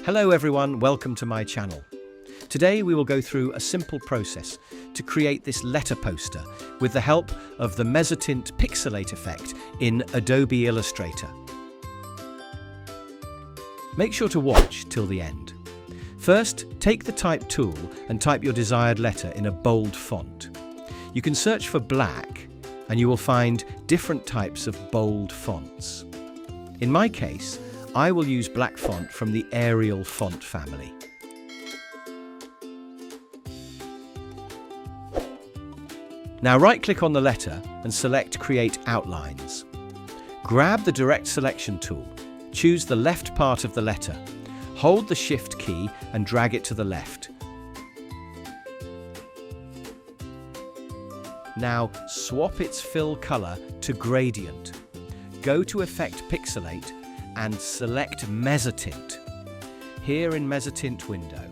Hello everyone, welcome to my channel. Today we will go through a simple process to create this letter poster with the help of the Mezzotint pixelate effect in Adobe Illustrator. Make sure to watch till the end. First, take the Type tool and type your desired letter in a bold font. You can search for black and you will find different types of bold fonts. In my case, I will use black font from the Arial font family. Now right-click on the letter and select Create Outlines. Grab the Direct Selection tool. Choose the left part of the letter. Hold the Shift key and drag it to the left. Now swap its fill color to Gradient. Go to Effect Pixelate and select Mezzotint. Here in Mezzotint window.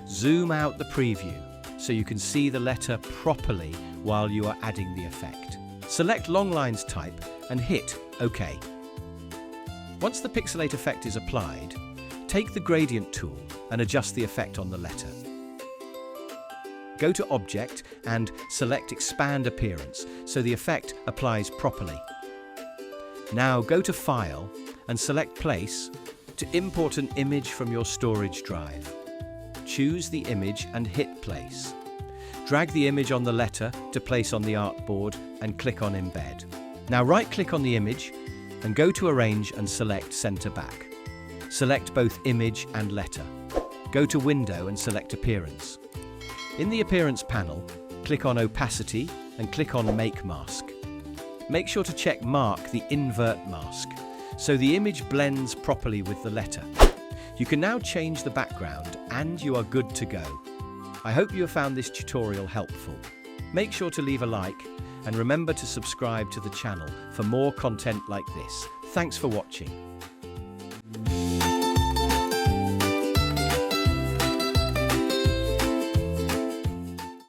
Zoom out the preview so you can see the letter properly while you are adding the effect. Select Long Lines Type and hit OK. Once the pixelate effect is applied, take the Gradient tool and adjust the effect on the letter. Go to Object and select Expand Appearance so the effect applies properly. Now go to File and select Place to import an image from your storage drive. Choose the image and hit Place. Drag the image on the letter to place on the artboard and click on Embed. Now right-click on the image and go to Arrange and select Center Back. Select both image and letter. Go to Window and select Appearance. In the Appearance panel, click on Opacity and click on Make Mask. Make sure to check Mark the Invert Mask so the image blends properly with the letter. You can now change the background and you are good to go. I hope you have found this tutorial helpful. Make sure to leave a like and remember to subscribe to the channel for more content like this. Thanks for watching.